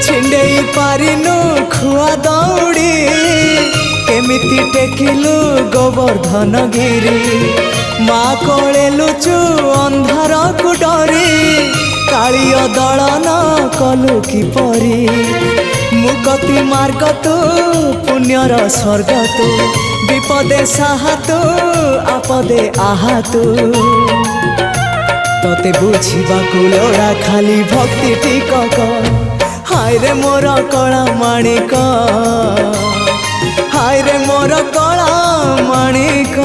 छिंडेई पारिनु खुआ दौड़ी केमिति टेकिलु गोवर्धन गिरी माँ कोले लुचु अंधार को डरी कालिय दलन कलु किपरी मुकति मार्ग तू पुण्यर स्वर्ग तू विपदे साहा तू आपदे आहा तू तते बुझिबा लोड़ा खाली भक्ति टिकक हाय रे मोर कला माणिक हाय रे मोर कला माणिक।